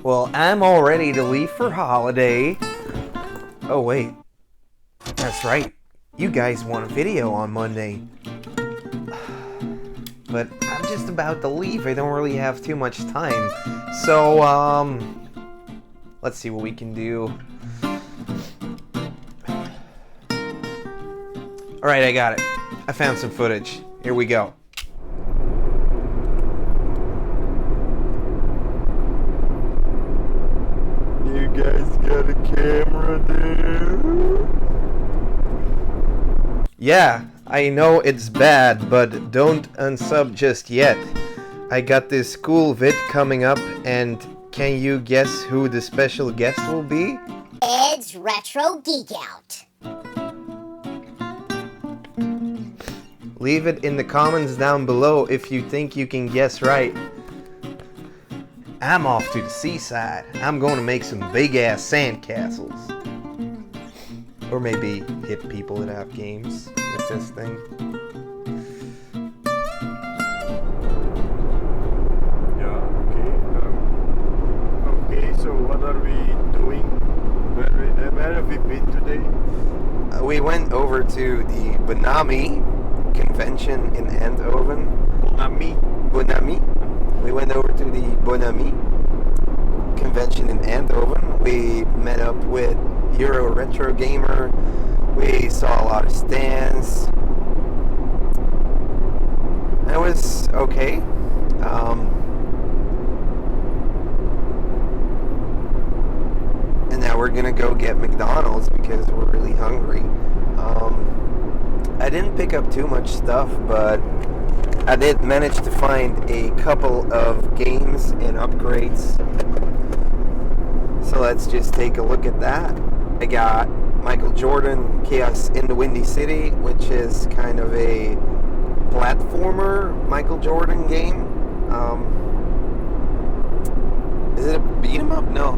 Well, I'm all ready to leave for holiday. Oh, wait. That's right. You guys want a video on Monday. But I'm just about to leave. I don't really have too much time. So, let's see what we can do. Alright, I got it. I found some footage. Here we go. You guys got a camera there? Yeah, I know it's bad, but don't unsub just yet. I got this cool vid coming up, and can you guess who the special guest will be? Ed's Retro Geek Out. Leave it in the comments down below if you think you can guess right. I'm off to the seaside. I'm going to make some big-ass sandcastles. Or maybe hit people that have games with this thing. Okay, so what are we doing? Where have we been today? We went over to the Bonami convention in Eindhoven. Bonami. We went over to the Bonami convention in Eindhoven. We met up with Euroretrogamer. We saw a lot of stands. It was okay. And now we're gonna go get McDonald's because we're really hungry. I didn't pick up too much stuff, but I did manage to find a couple of games and upgrades. So let's just take a look at that. I got Michael Jordan, Chaos in the Windy City, which is kind of a platformer Michael Jordan game. Is it a beat 'em up? No,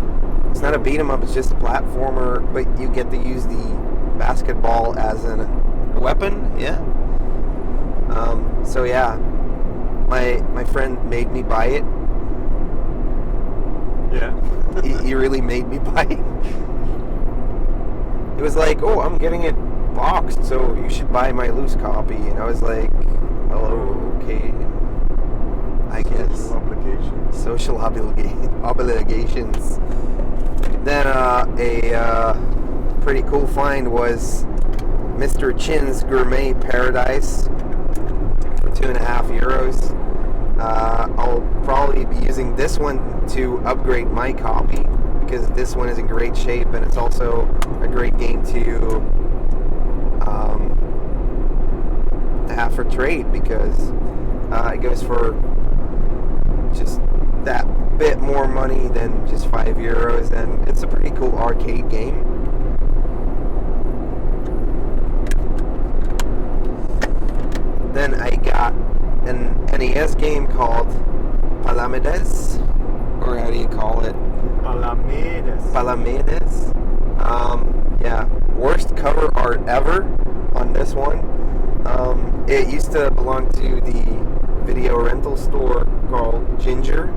it's not a beat 'em up. It's just a platformer, but you get to use the basketball as a weapon. Yeah. So yeah, my friend made me buy it. Yeah. he really made me buy it. It was like, oh, I'm getting it boxed, so you should buy my loose copy. And I was like, oh, okay. I guess. Social obligations. Then a pretty cool find was Mr. Chin's Gourmet Paradise for €2.50. I'll probably be using this one to upgrade my copy because this one is in great shape, and it's also a great game to have for trade because it goes for just that bit more money than just €5, and it's a pretty cool arcade game. Then I got an NES game called Palamedes, or how do you call it? Palamedes. Yeah, worst cover art ever on this one. It used to belong to the video rental store called Ginger.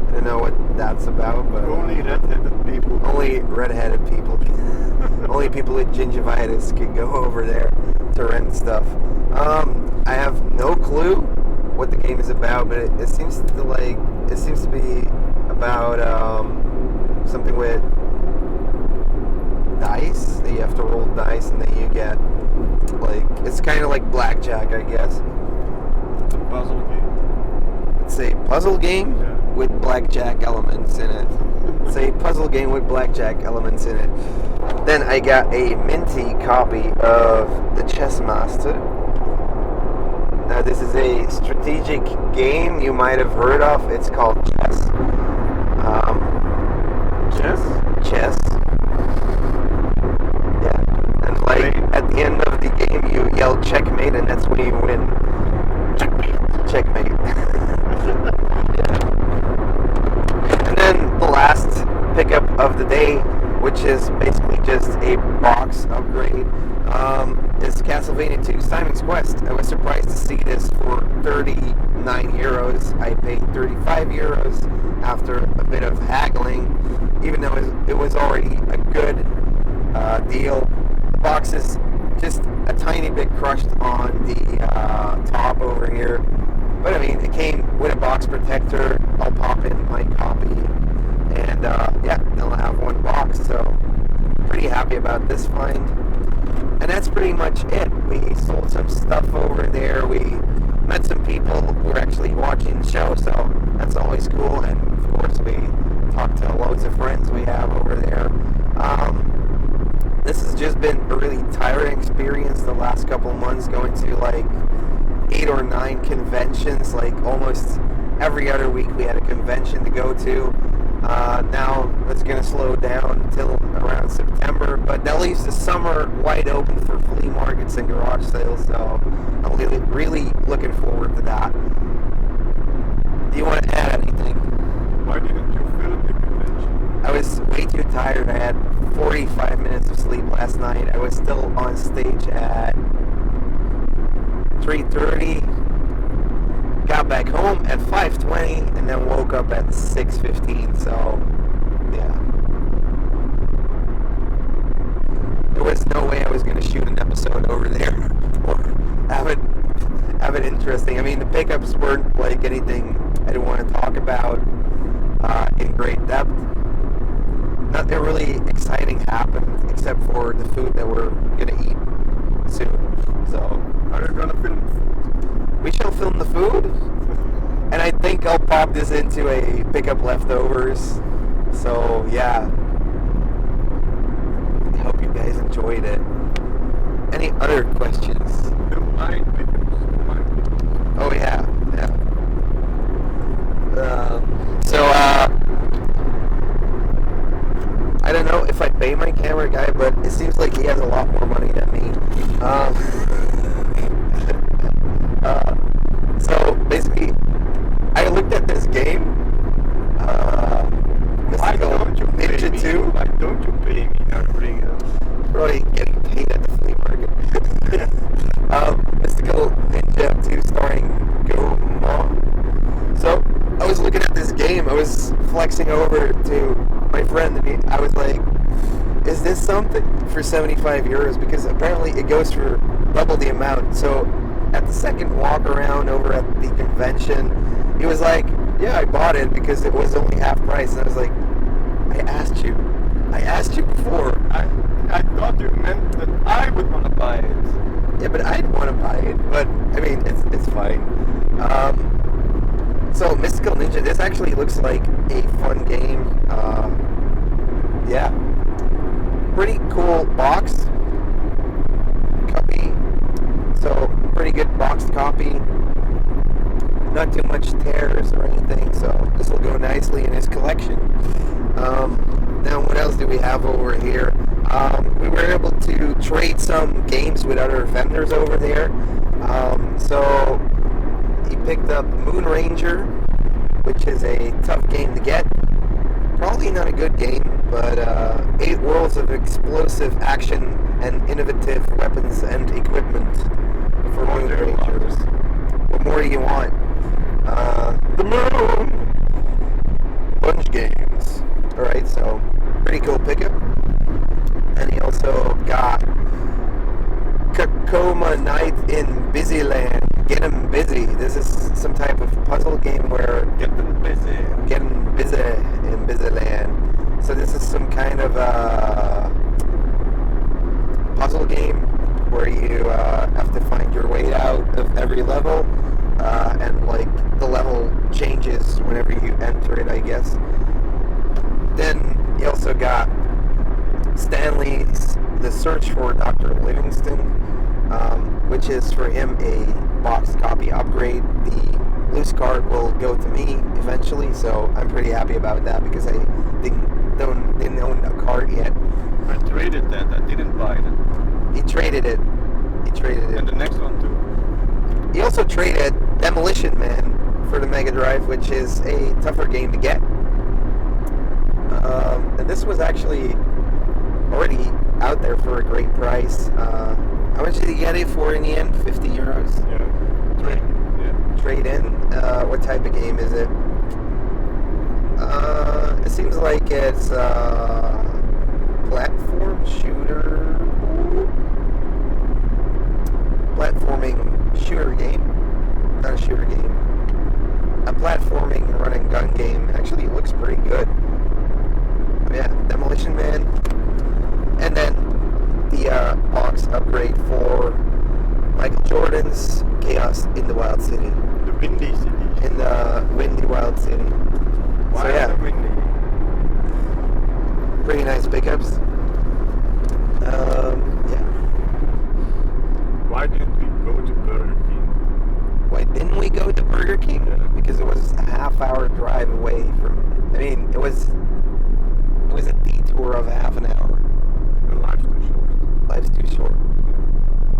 I don't know what that's about, but Only red-headed people. Only red-headed people. Only people with gingivitis can go over there to rent stuff. I have no clue what the game is about, but it seems to be about something with dice. That you have to roll dice, and then you get it's kind of like blackjack, I guess. It's a puzzle game. It's a puzzle game with blackjack elements in it. It's a puzzle game with blackjack elements in it. Then I got a minty copy of the Chess Master. Now this is a strategic game you might have heard of. It's called chess. Chess. Yeah. And at the end of the game you yell checkmate, and that's when you win. Checkmate. Yeah. And then the last pickup of the day which is basically just a box upgrade, is Castlevania 2 Simon's Quest. I was surprised to see this for 39 euros. I paid 35 euros after a bit of haggling, even though it was already a good deal. The box is just a tiny bit crushed on the top over here, but I mean, it came with a box protector. I'll pop in my copy, and yeah, I'll have one box, so pretty happy about this find. And that's pretty much it. We sold some stuff over there. We met some people who were actually watching the show, so that's always cool. And of course, we talked to loads of friends we have over there. This has just been a really tiring experience the last couple of months, going to like 8 or 9 conventions. Like almost every other week we had a convention to go to. Now it's going to slow down until around September, but that leaves the summer wide open for flea markets and garage sales, so I'm really looking forward to that. Do you want to add anything? Why didn't you film the convention? I was way too tired. I had 45 minutes of sleep last night. I was still on stage at 3:30. Got back home at 5:20 and then woke up at 6:15. So, yeah. There was no way I was going to shoot an episode over there or have it interesting. I mean, the pickups weren't like anything I didn't want to talk about in great depth. Nothing really exciting happened except for the food that we're going to eat soon. So, Are you gonna film the food? we shall film the food, and I think I'll pop this into a pickup leftovers. So yeah, I hope you guys enjoyed it. Any other questions? The mine videos. Mine videos. Oh yeah. So I don't know if I pay my camera guy, but it seems like he has a lot more money than me. So basically, I looked at this game, Why don't you pay Ninja me? 2. Why don't you pay me? Everything else. Probably getting paid at the flea market. Mystical Ninja 2 starring Go Mom. So I was looking at this game. I was flexing over to my friend, and I was like, "Is this something for 75 euros?" Because apparently it goes for double the amount. So at the second walk around over at the convention, he was like, "Yeah, I bought it because it was only half price." And I was like, I asked you before. I thought you meant that I would want to buy it. Yeah, but I'd want to buy it. But I mean, it's fine. So Mystical Ninja, this actually looks like a fun game. Yeah, pretty cool box copy. So pretty good box copy. Not too much tears or anything. So this will go nicely in his collection. Now, what else do we have over here? We were able to trade some games with other vendors over there. So he picked up Moon Ranger, which is a tough game to get. Probably not a good game, but 8 worlds of explosive action and innovative weapons and equipment for Moon Rangers. What more do you want? The moon! Bunch games. Alright, so pretty cool pickup. And he also got Cutco Night in Busyland. Get 'em busy. This is some type of puzzle game where Getting busy. getting busy in Busyland. So this is some kind of puzzle game where you have to find your way out of every level, and like the level changes whenever you enter it, I guess. Then you also got Stanley's The Search for Dr. Livingston, which is for him a box copy upgrade. The loose card will go to me eventually, so I'm pretty happy about that because I didn't own a card yet. I traded that. I didn't buy it. He traded it. And the next one too. He also traded Demolition Man for the Mega Drive, which is a tougher game to get. And this was actually already out there for a great price. How much did you get it for in the end? 50 euros? Yeah. Trade in. What type of game is it? It seems like it's platform shooter. Platforming shooter game. Not a shooter game. A platforming run and gun game. Actually, it looks pretty good. Yeah, Demolition Man. And then the box upgrade for Michael Jordan's Chaos in the Wild City. The Windy City. In the Windy Wild City. Why So yeah, the Windy? pretty nice pickups. Yeah. Why didn't we go to Burger King? Why didn't we go to Burger King? Yeah. Because it was a half-hour drive away from. I mean, it was a detour of half an hour. The life's too short. Life's too short.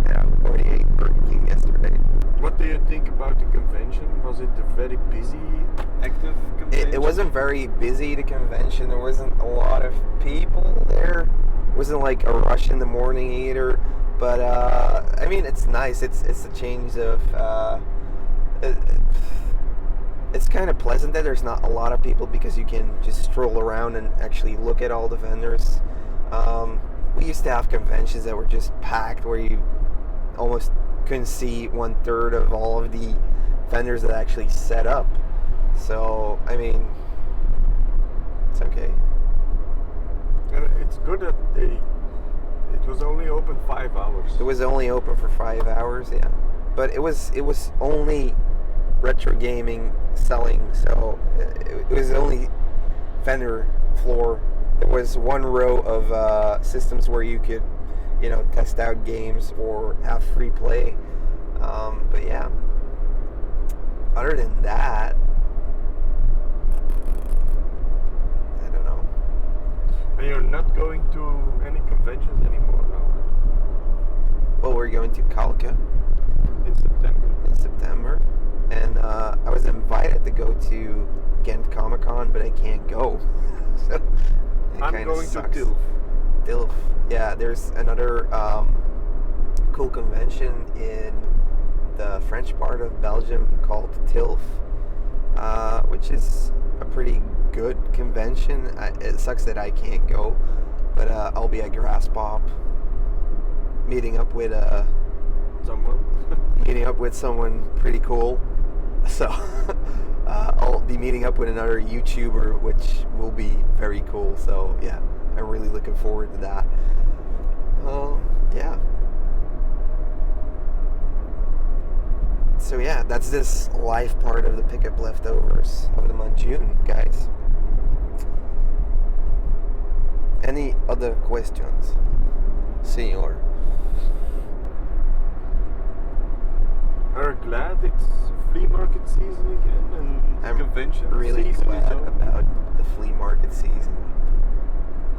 Yeah, we already ate Burger King yesterday. What do you think about the convention? Was it a very busy, active convention? It wasn't very busy, the convention. There wasn't a lot of people there. It wasn't like a rush in the morning either. But I mean, it's nice. It's a change of. It's kind of pleasant that there's not a lot of people because you can just stroll around and actually look at all the vendors. We used to have conventions that were just packed where you almost couldn't see 1/3 of all of the vendors that actually set up. So, I mean, it's okay. And it's good that it was only open 5 hours. It was only open for 5 hours, yeah. But it was only retro gaming selling, so it was only vendor floor. There was one row of systems where you could, test out games or have free play. But yeah, other than that, I don't know. And you're not going to any conventions anymore now? Well, we're going to Cutco In September. and I was invited to go to Ghent Comic Con, but I can't go. So it I'm kinda going sucks. to Dilf. Yeah, there's another cool convention in the French part of Belgium called Tilf, which is a pretty good convention. It sucks that I can't go, but I'll be at Grass Pop meeting up with someone pretty cool. So I'll be meeting up with another YouTuber, which will be very cool. So yeah, I'm really looking forward to that. Yeah. So yeah, that's this live part of the pickup leftovers of the month June, guys. Any other questions, Senor? Are glad it's flea market season again and I'm convention really season glad is over. about the flea market season.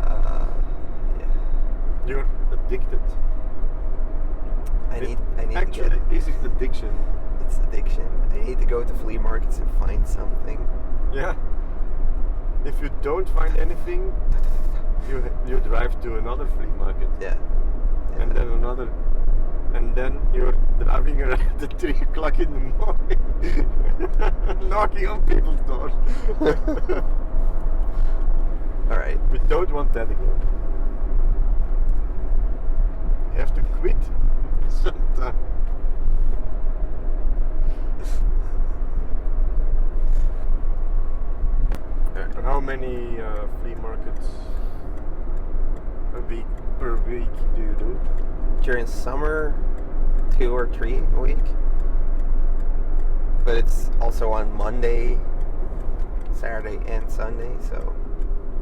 Yeah. You're addicted. I need Actually, to get, is it addiction? it's addiction. I need to go to flea markets and find something. Yeah. If you don't find anything, you drive to another flea market. Yeah. And then another. And then you're driving around at 3 o'clock in the morning, knocking on people's doors. All right. We don't want that again. You have to quit sometime. How many flea markets per week do you do? During summer, 2 or 3 a week. But it's also on Monday, Saturday, and Sunday. So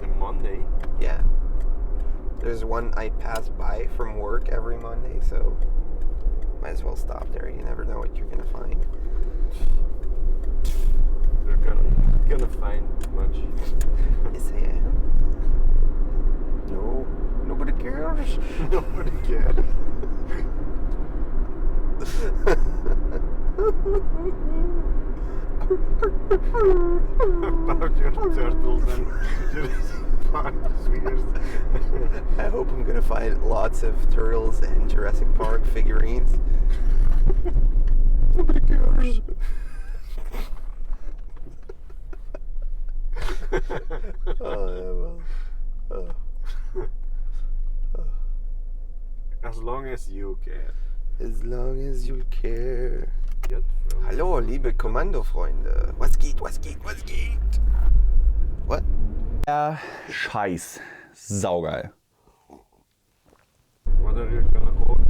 On Monday? yeah. There's one I pass by from work every Monday, so might as well stop there. You never know what you're gonna find. You're gonna find much. Is it? No, nobody cares. Nobody cares. About your turtles and Park is weird. I hope I'm gonna find lots of Turtles and Jurassic Park figurines. Nobody cares. As long as you care. As long as you care. Get from Hallo, liebe Kommandofreunde. Was geht, was geht, was geht? What? Ja, Scheiß. Saugeil. What are you gonna order?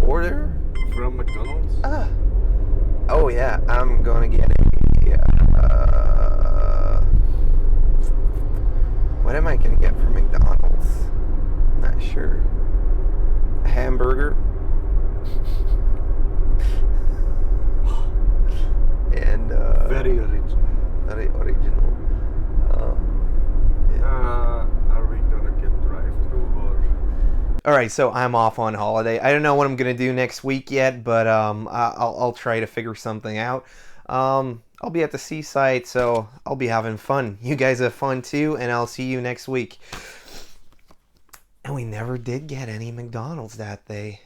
Order? From McDonald's? Oh yeah, I'm gonna get a. What am I gonna get from McDonald's? Not sure. A hamburger. And Very original. very original. Are we gonna get drive-through or? Alright, so I'm off on holiday. I don't know what I'm gonna do next week yet, but I'll try to figure something out. I'll be at the seaside, so I'll be having fun. You guys have fun too, and I'll see you next week. And we never did get any McDonald's that day.